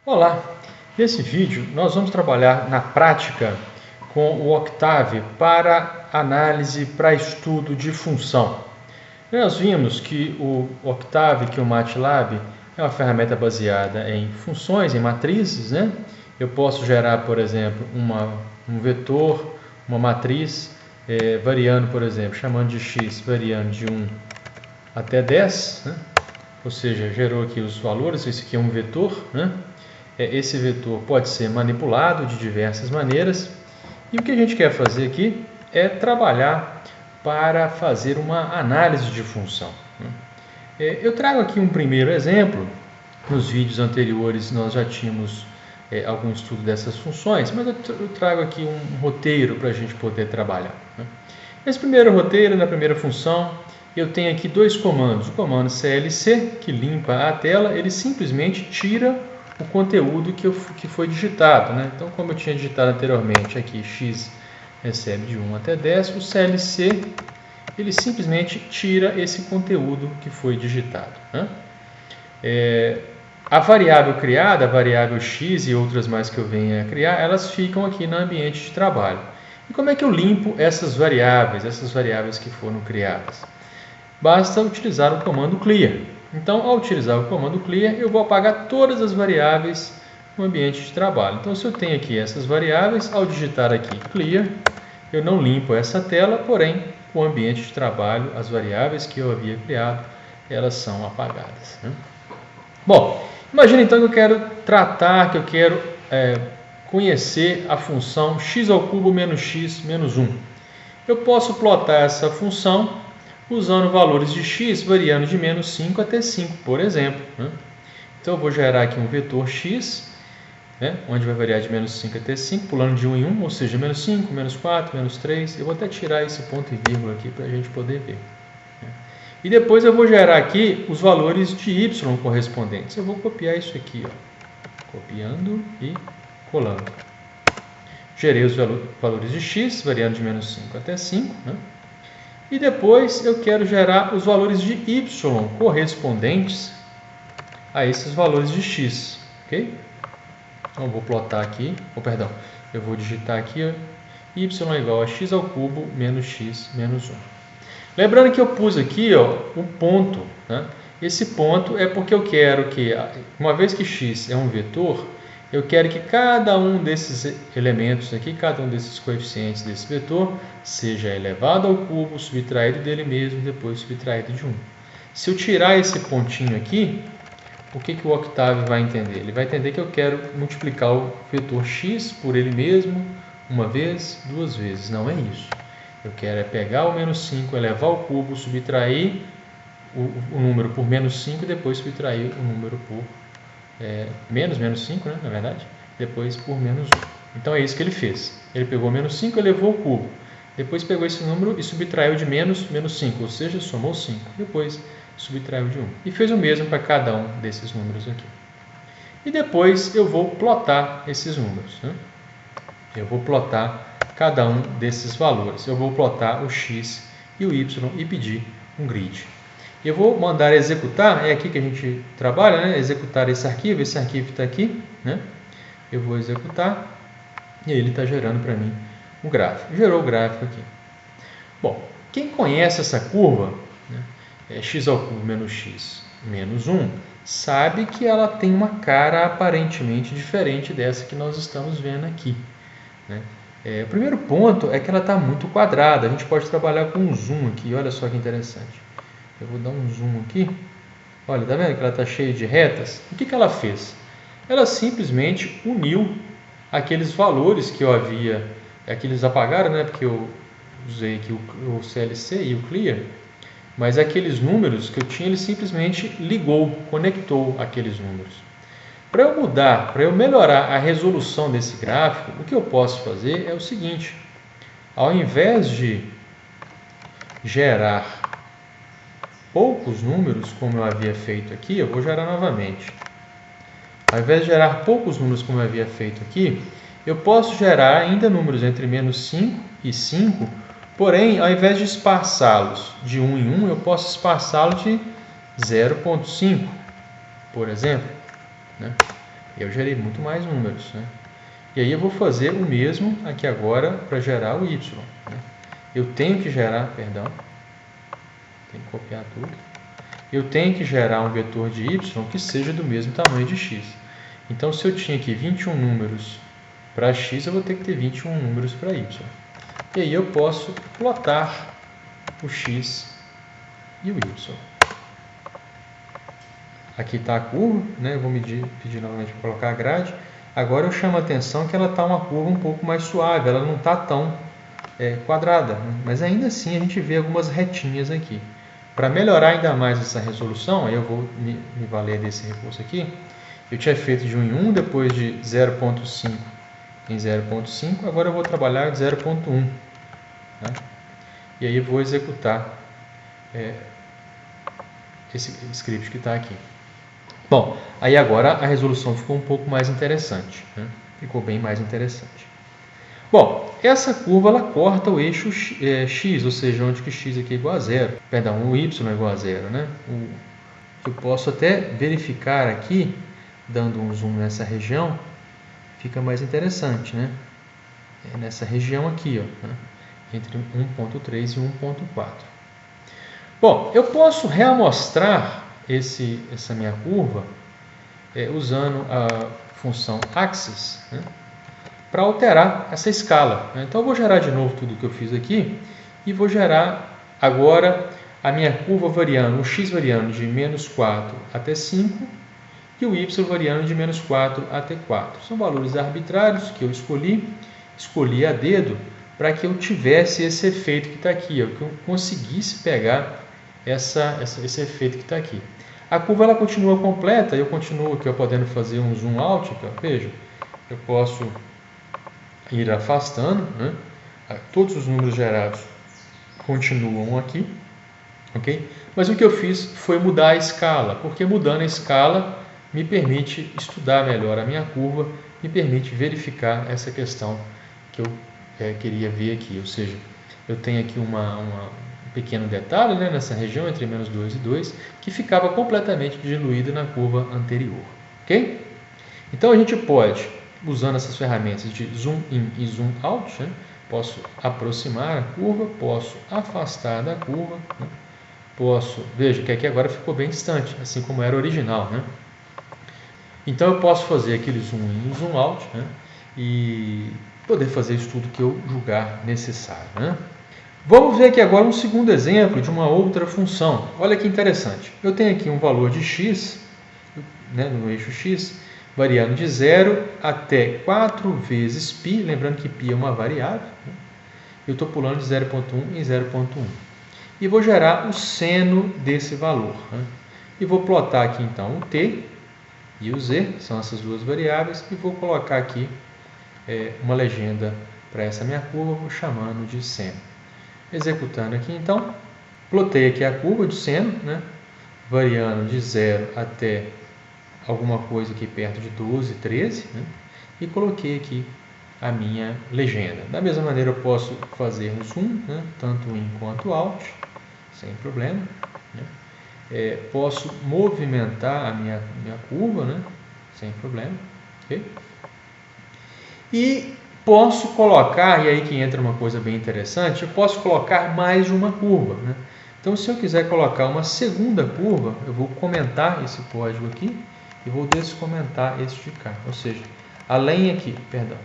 Olá! Nesse vídeo nós vamos trabalhar na prática com o Octave para análise, para estudo de função. Nós vimos que o Octave, que o MATLAB, é uma ferramenta baseada em funções, em matrizes, né? Eu posso gerar, por exemplo, um vetor, uma matriz, variando, por exemplo, chamando de x, variando de 1 até 10, né? Ou seja, gerou aqui os valores, esse aqui é um vetor, né? Esse vetor pode ser manipulado de diversas maneiras e o que a gente quer fazer aqui é trabalhar para fazer uma análise de função. Eu trago aqui um primeiro exemplo. Nos vídeos anteriores nós já tínhamos algum estudo dessas funções, mas eu trago aqui um roteiro para a gente poder trabalhar. Nesse primeiro roteiro, na primeira função, eu tenho aqui dois comandos. O comando CLC, que limpa a tela, ele simplesmente tira o conteúdo que foi digitado, né? Então, como eu tinha digitado anteriormente aqui, x recebe de 1 até 10, o CLC ele simplesmente tira esse conteúdo que foi digitado, né? A variável criada, a variável x e outras mais que eu venha a criar, elas ficam aqui no ambiente de trabalho. E como é que eu limpo essas variáveis que foram criadas? Basta utilizar o comando clear. Então, ao utilizar o comando clear, eu vou apagar todas as variáveis no ambiente de trabalho. Então, se eu tenho aqui essas variáveis, ao digitar aqui clear, eu não limpo essa tela, porém, o ambiente de trabalho, as variáveis que eu havia criado, elas são apagadas, né? Bom, imagina então que eu quero conhecer a função x ao cubo menos x menos 1. Eu posso plotar essa função usando valores de x variando de menos 5 até 5, por exemplo, né? Então, eu vou gerar aqui um vetor x, né, onde vai variar de menos 5 até 5, pulando de 1 em 1, ou seja, menos 5, menos 4, menos 3. Eu vou até tirar esse ponto e vírgula aqui para a gente poder ver, né? E depois eu vou gerar aqui os valores de y correspondentes. Eu vou copiar isso aqui, ó, copiando e colando. Gerei os valores de x, variando de menos 5 até 5, né? E depois eu quero gerar os valores de y correspondentes a esses valores de x, ok? Então eu vou plotar aqui, eu vou digitar aqui, ó, y igual a x ao cubo menos x menos 1. Lembrando que eu pus aqui, ó, um ponto, né? Esse ponto é porque eu quero que, uma vez que x é um vetor, eu quero que cada um desses elementos aqui, cada um desses coeficientes desse vetor, seja elevado ao cubo, subtraído dele mesmo, depois subtraído de 1. Se eu tirar esse pontinho aqui, o que o Octave vai entender? Ele vai entender que eu quero multiplicar o vetor x por ele mesmo, uma vez, duas vezes. Não é isso. Eu quero pegar o menos 5, elevar ao cubo, subtrair o número por menos 5 e depois subtrair o número por menos 5, né, na verdade, depois por menos 1. Então é isso que ele fez. Ele pegou menos 5 e elevou ao cubo. Depois pegou esse número e subtraiu de menos 5, ou seja, somou 5. Depois subtraiu de 1. E fez o mesmo para cada um desses números aqui. E depois eu vou plotar esses números, né? Eu vou plotar cada um desses valores. Eu vou plotar o x e o y e pedir um grid. Eu vou mandar executar, é aqui que a gente trabalha, né? Executar esse arquivo está aqui, né? Eu vou executar e ele está gerando para mim o gráfico. Gerou o gráfico aqui. Bom, quem conhece essa curva, né, x ao cubo menos x menos 1, sabe que ela tem uma cara aparentemente diferente dessa que nós estamos vendo aqui, né? O primeiro ponto é que ela está muito quadrada. A gente pode trabalhar com um zoom aqui, olha só que interessante. Eu vou dar um zoom aqui. Olha, tá vendo que ela está cheia de retas? O que ela fez? Ela simplesmente uniu aqueles valores que eu havia... Aqui eles apagaram, né? Porque eu usei aqui o CLC e o Clear. Mas aqueles números que eu tinha, ele simplesmente ligou, conectou aqueles números. Para eu mudar, para eu melhorar a resolução desse gráfico, o que eu posso fazer é o seguinte. Ao invés de gerar poucos números, como eu havia feito aqui, eu vou gerar novamente. Ao invés de gerar poucos números, como eu havia feito aqui, eu posso gerar ainda números entre menos 5 e 5, porém, ao invés de espaçá-los de 1 em 1, eu posso espaçá-los de 0,5, por exemplo, né? Eu gerei muito mais números, né? E aí eu vou fazer o mesmo aqui agora para gerar o y, né? Eu tenho que gerar, perdão, tem que copiar tudo. Eu tenho que gerar um vetor de y que seja do mesmo tamanho de x. Então, se eu tinha aqui 21 números para x, eu vou ter que ter 21 números para y. E aí eu posso plotar o x e o y. Aqui está a curva, né? Eu vou pedir novamente para colocar a grade. Agora eu chamo a atenção que ela está uma curva um pouco mais suave, ela não está tão quadrada, né? Mas ainda assim a gente vê algumas retinhas aqui. Para melhorar ainda mais essa resolução, aí eu vou me valer desse recurso aqui. Eu tinha feito de 1 em 1, depois de 0.5 em 0.5, agora eu vou trabalhar de 0.1. Né? E aí eu vou executar esse script que está aqui. Bom, aí agora a resolução ficou um pouco mais interessante, né? Ficou bem mais interessante. Bom, essa curva ela corta o eixo x, ou seja, onde que x aqui é igual a zero. Perdão, o y é igual a zero, né? Eu posso até verificar aqui, dando um zoom nessa região, fica mais interessante, né? Nessa região aqui, ó, né? Entre 1.3 e 1.4. Bom, eu posso reamostrar essa minha curva usando a função axis, né, para alterar essa escala. Né? Então eu vou gerar de novo tudo que eu fiz aqui e vou gerar agora a minha curva variando, o x variando de menos 4 até 5 e o y variando de menos 4 até 4. São valores arbitrários que eu escolhi a dedo para que eu tivesse esse efeito que está aqui, ó, que eu conseguisse pegar esse efeito que está aqui. A curva ela continua completa, eu continuo aqui podendo fazer um zoom out, aqui, ó, veja, eu posso ir afastando, né? Todos os números gerados continuam aqui, ok? Mas o que eu fiz foi mudar a escala, porque mudando a escala me permite estudar melhor a minha curva, me permite verificar essa questão que eu queria ver aqui, ou seja, eu tenho aqui um pequeno detalhe, né, nessa região entre menos 2 e 2, que ficava completamente diluída na curva anterior, ok? Então a gente pode, usando essas ferramentas de zoom in e zoom out, né, posso aproximar a curva, posso afastar da curva, né, veja que aqui agora ficou bem distante, assim como era o original, né? Então eu posso fazer aquele zoom in e zoom out, né, e poder fazer isso tudo que eu julgar necessário, né? Vamos ver aqui agora um segundo exemplo de uma outra função. Olha que interessante. Eu tenho aqui um valor de x, né, no eixo x, variando de 0 até 4 vezes π, lembrando que π é uma variável, né? Eu estou pulando de 0.1 em 0.1. E vou gerar o seno desse valor, né? E vou plotar aqui então o t e o z, são essas duas variáveis, e vou colocar aqui uma legenda para essa minha curva, vou chamando de seno. Executando aqui então, plotei aqui a curva de seno, né, variando de 0 até alguma coisa aqui perto de 12, 13, né, e coloquei aqui a minha legenda. Da mesma maneira eu posso fazer um zoom, né, tanto in quanto out, sem problema, né. Posso movimentar a minha curva, né, sem problema, ok? E posso colocar, e aí que entra uma coisa bem interessante, eu posso colocar mais de uma curva, né? Então, se eu quiser colocar uma segunda curva, eu vou comentar esse código aqui e vou descomentar este de cá. Ou seja, além aqui, perdão,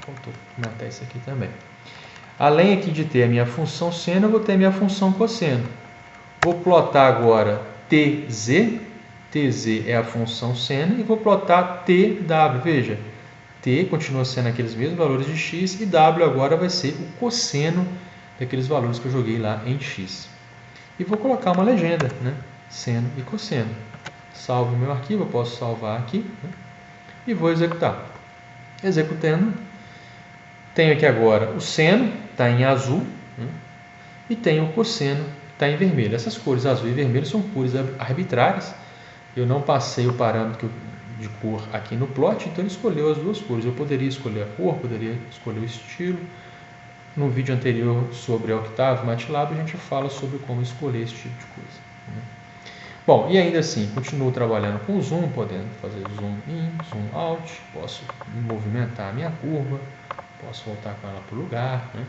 faltou comentar isso aqui também. Além aqui de ter a minha função seno, eu vou ter a minha função cosseno. Vou plotar agora tz, tz é a função seno, e vou plotar tw, veja, t continua sendo aqueles mesmos valores de x e w agora vai ser o cosseno daqueles valores que eu joguei lá em x. E vou colocar uma legenda, né? Seno e cosseno. Salvo o meu arquivo, eu posso salvar aqui, né? E vou executar. Executando, tenho aqui agora o seno, está em azul, né? E tenho o cosseno, que está em vermelho. Essas cores azul e vermelho são cores arbitrárias. Eu não passei o parâmetro de cor aqui no plot, então ele escolheu as duas cores. Eu poderia escolher a cor, poderia escolher o estilo. No vídeo anterior sobre a Octave MATLAB, a gente fala sobre como escolher esse tipo de coisa, né? Bom, e ainda assim, continuo trabalhando com zoom, podendo fazer zoom in, zoom out, posso movimentar a minha curva, posso voltar com ela para o lugar, né?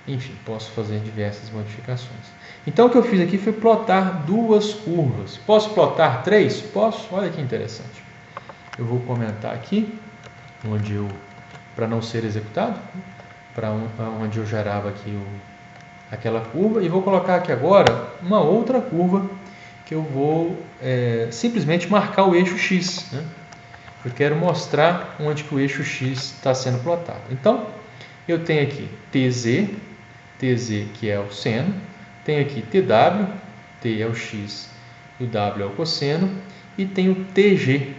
Enfim, posso fazer diversas modificações. Então, o que eu fiz aqui foi plotar duas curvas. Posso plotar três? Posso. Olha que interessante. Eu vou comentar aqui, para não ser executado, para onde eu gerava aqui aquela curva, e vou colocar aqui agora uma outra curva que eu vou simplesmente marcar o eixo X, né? Eu quero mostrar onde que o eixo X está sendo plotado. Então, eu tenho aqui TZ que é o seno, tenho aqui TW, T é o X e o W é o cosseno, e tenho TG,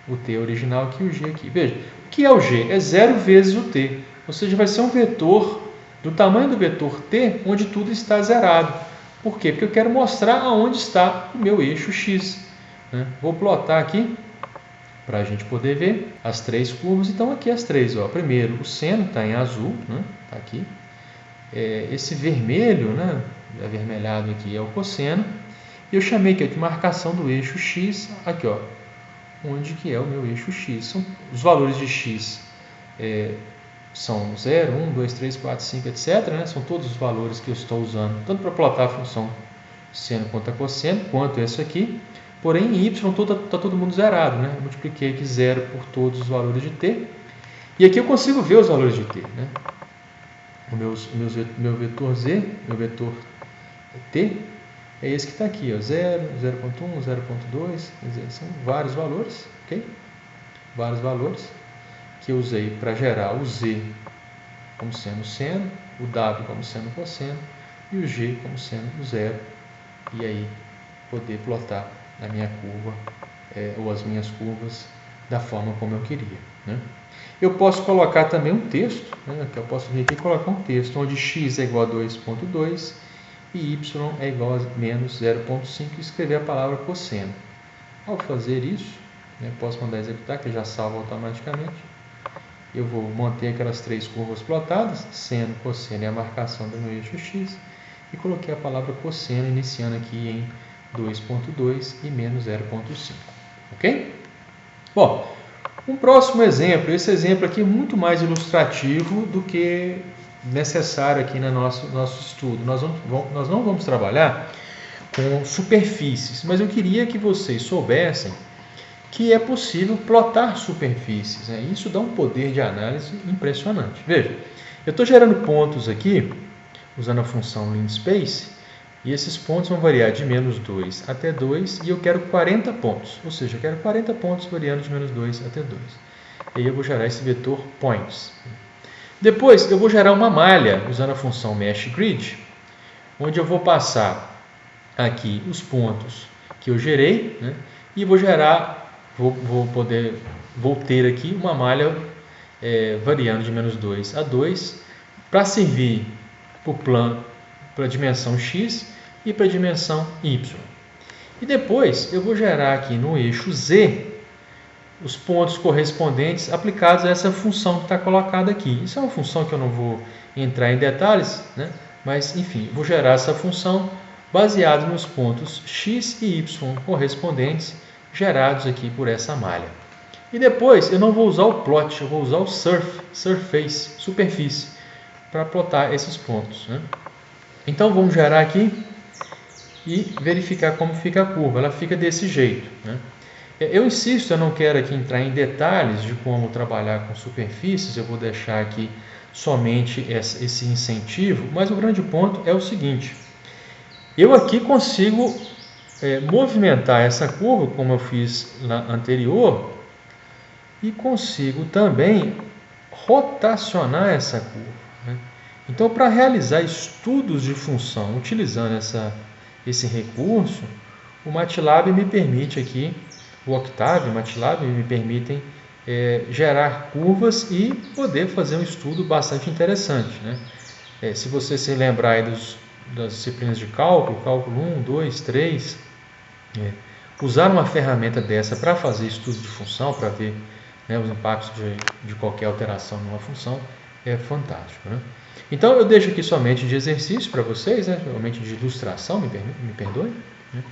o T original aqui e o G aqui. Veja, o que é o G? É 0 vezes o T, ou seja, vai ser um vetor do tamanho do vetor T, onde tudo está zerado. Por quê? Porque eu quero mostrar aonde está o meu eixo X, né? Vou plotar aqui, para a gente poder ver as três curvas. Então, aqui as três. Ó. Primeiro, o seno está em azul, né? Está aqui. Esse vermelho, né? Avermelhado aqui é o cosseno. E eu chamei aqui de marcação do eixo X, aqui, ó, onde que é o meu eixo X. Os valores de X são 0, 1, 2, 3, 4, 5, etc. Né? São todos os valores que eu estou usando, tanto para plotar a função seno quanto a cosseno, quanto esse aqui. Porém, em y está todo mundo zerado, né? Eu multipliquei aqui 0 por todos os valores de t. E aqui eu consigo ver os valores de t, né? O meu vetor z, meu vetor t, é esse que está aqui, ó, 0, 0.1, 0.2, quer dizer, são vários valores, ok? Vários valores que eu usei para gerar o z como sendo seno, o w como sendo cosseno e o g como sendo o zero. E aí poder plotar a minha curva ou as minhas curvas da forma como eu queria, né? Eu posso colocar também um texto, né? Que eu posso vir aqui e colocar um texto onde x é igual a 2.2 e y é igual a menos 0.5 e escrever a palavra cosseno. Ao fazer isso, né, posso mandar executar, que já salva automaticamente. Eu vou manter aquelas três curvas plotadas, seno, cosseno e a marcação do meu eixo x, e coloquei a palavra cosseno iniciando aqui em 2.2 e menos 0.5, ok? Bom, um próximo exemplo, esse exemplo aqui é muito mais ilustrativo do que necessário aqui no nosso estudo. Nós não vamos trabalhar com superfícies, mas eu queria que vocês soubessem que é possível plotar superfícies, né? Isso dá um poder de análise impressionante. Veja, eu estou gerando pontos aqui, usando a função linspace, e esses pontos vão variar de menos 2 até 2, e eu quero 40 pontos, ou seja, eu quero 40 pontos variando de menos 2 até 2. E aí eu vou gerar esse vetor points. Depois eu vou gerar uma malha, usando a função meshGrid, onde eu vou passar aqui os pontos que eu gerei, né? E vou ter aqui uma malha variando de menos 2 a 2, para servir para o plano, para a dimensão x e para a dimensão y. E depois eu vou gerar aqui no eixo z os pontos correspondentes aplicados a essa função que está colocada aqui. Isso é uma função que eu não vou entrar em detalhes, né? Mas enfim, vou gerar essa função baseada nos pontos x e y correspondentes gerados aqui por essa malha. E depois eu não vou usar o plot, eu vou usar o surface, superfície, para plotar esses pontos, né? Então vamos gerar aqui e verificar como fica a curva. Ela fica desse jeito, né? Eu insisto, eu não quero aqui entrar em detalhes de como trabalhar com superfícies, eu vou deixar aqui somente esse incentivo, mas o grande ponto é o seguinte: eu aqui consigo movimentar essa curva, como eu fiz na anterior, e consigo também rotacionar essa curva, né? Então, para realizar estudos de função utilizando esse recurso, o MATLAB me permite aqui, o Octave e o MATLAB me permitem gerar curvas e poder fazer um estudo bastante interessante, né? Se você se lembrar aí das disciplinas de cálculo 1, 2, 3, usar uma ferramenta dessa para fazer estudo de função, para ver, né, os impactos de qualquer alteração numa função, é fantástico, né? Então eu deixo aqui somente de exercício para vocês, né? Somente de ilustração, me perdoe, né?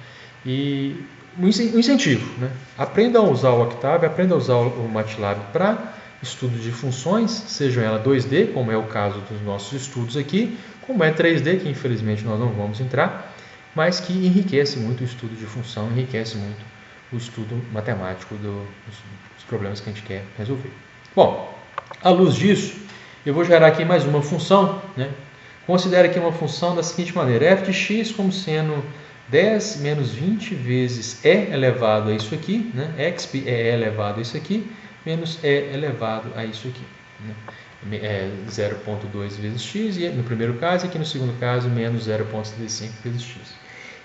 E um incentivo, né? Aprendam a usar o Octave, aprendam a usar o MATLAB para estudo de funções, sejam elas 2D, como é o caso dos nossos estudos aqui, como é 3D, que infelizmente nós não vamos entrar, mas que enriquece muito o estudo de função, enriquece muito o estudo matemático dos problemas que a gente quer resolver. Bom, à luz disso, eu vou gerar aqui mais uma função, né? Considere aqui uma função da seguinte maneira: f de x como sendo 10 menos 20 vezes e elevado a isso aqui, né? Exp é elevado a isso aqui, menos e elevado a isso aqui, né? 0,2 vezes x, e no primeiro caso, e aqui no segundo caso, menos 0,75 vezes x.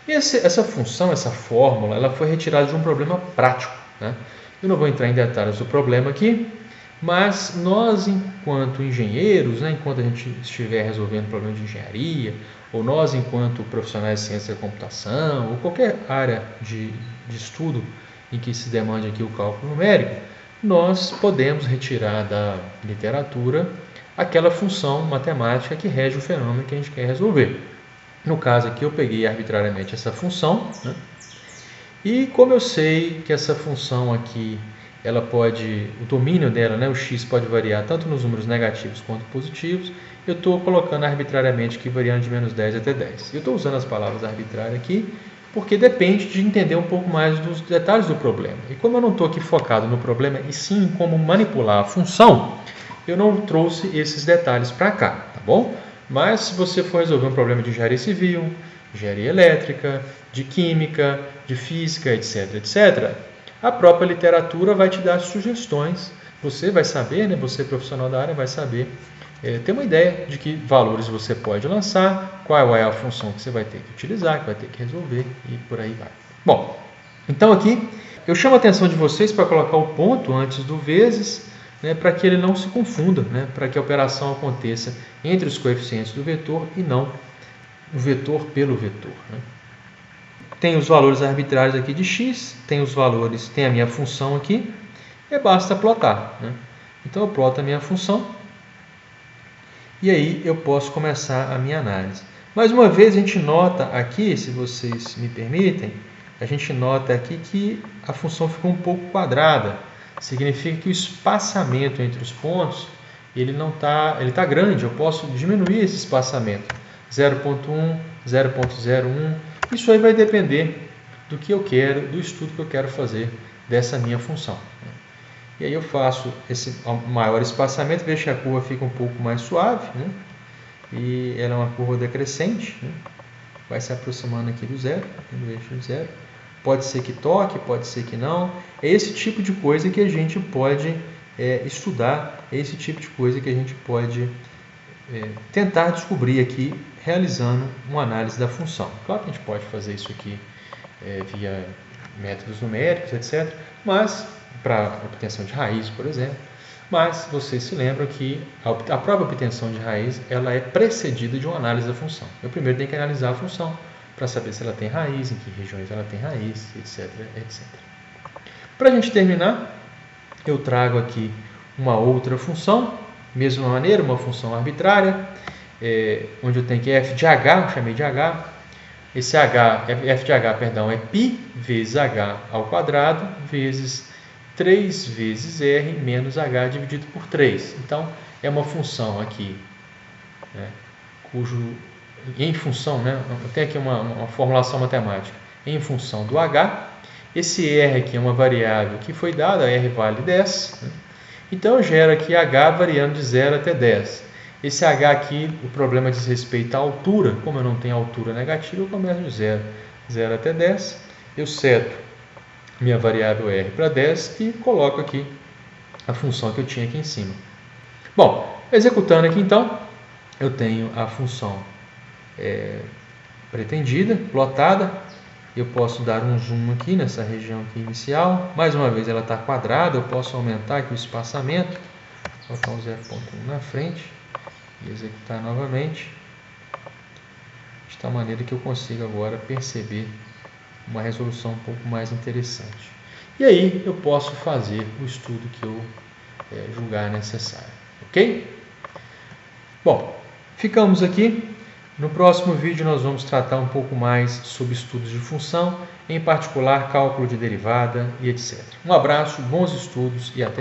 E essa função, essa fórmula, ela foi retirada de um problema prático, né? Eu não vou entrar em detalhes do problema aqui, mas nós, enquanto engenheiros, né, enquanto a gente estiver resolvendo problemas de engenharia, ou nós, enquanto profissionais de ciência da computação, ou qualquer área de estudo em que se demande aqui o cálculo numérico, nós podemos retirar da literatura aquela função matemática que rege o fenômeno que a gente quer resolver. No caso aqui, eu peguei arbitrariamente essa função, né? E como eu sei que essa função aqui, ela pode, o domínio dela, né, o x pode variar tanto nos números negativos quanto positivos, eu estou colocando arbitrariamente aqui variando de menos 10 até 10. Eu estou usando as palavras arbitrárias aqui porque depende de entender um pouco mais dos detalhes do problema. E como eu não estou aqui focado no problema e sim em como manipular a função, eu não trouxe esses detalhes para cá, tá bom? Mas se você for resolver um problema de engenharia civil, engenharia elétrica, de química, de física, etc., etc., a própria literatura vai te dar sugestões. Você vai saber, né, você profissional da área vai saber ter uma ideia de que valores você pode lançar, qual é a função que você vai ter que utilizar, que vai ter que resolver e por aí vai. Bom, então aqui eu chamo a atenção de vocês para colocar o ponto antes do vezes, né, para que ele não se confunda, né, para que a operação aconteça entre os coeficientes do vetor e não o vetor pelo vetor, né. Tem os valores arbitrários aqui de x, tem os valores, tem a minha função aqui, e basta plotar, né. Então eu ploto a minha função e aí eu posso começar a minha análise. Mais uma vez a gente nota aqui, se vocês me permitem, a gente nota aqui que a função ficou um pouco quadrada. Significa que o espaçamento entre os pontos ele está grande. Eu posso diminuir esse espaçamento, 0,1, 0,01. Isso aí vai depender do que eu quero, do estudo que eu quero fazer dessa minha função. E aí eu faço esse maior espaçamento, vejo que a curva fica um pouco mais suave, né? E ela é uma curva decrescente, né? Vai se aproximando aqui do zero, do eixo do zero. Pode ser que toque, pode ser que não. É esse tipo de coisa que a gente pode estudar, é esse tipo de coisa que a gente pode tentar descobrir aqui, realizando uma análise da função. Claro que a gente pode fazer isso aqui via métodos numéricos, etc., mas para obtenção de raiz, por exemplo. Mas vocês se lembram que a própria obtenção de raiz ela é precedida de uma análise da função. Eu primeiro tenho que analisar a função para saber se ela tem raiz, em que regiões ela tem raiz, etc., etc. Para a gente terminar, eu trago aqui uma outra função, mesma maneira, uma função arbitrária, onde eu tenho que f de h, eu chamei de h. Esse f de h, perdão, é π vezes h ao quadrado vezes 3 vezes r menos h dividido por 3. Então, é uma função aqui, né, em função, né, tem aqui uma formulação matemática, em função do h. Esse r aqui é uma variável que foi dada, r vale 10. Né? Então, eu gero aqui h variando de 0 até 10. Esse h aqui, o problema diz respeito à altura. Como eu não tenho altura negativa, eu começo de 0 até 10. Eu seto minha variável r para 10 e coloco aqui a função que eu tinha aqui em cima. Bom, executando aqui então, eu tenho a função pretendida, plotada. Eu posso dar um zoom aqui nessa região aqui inicial. Mais uma vez ela está quadrada, eu posso aumentar aqui o espaçamento, colocar um 0,1 na frente e executar novamente, de tal maneira que eu consiga agora perceber uma resolução um pouco mais interessante. E aí eu posso fazer o estudo que eu julgar necessário, ok? Bom, ficamos aqui. No próximo vídeo nós vamos tratar um pouco mais sobre estudos de função, em particular cálculo de derivada e etc. Um abraço, bons estudos e até lá.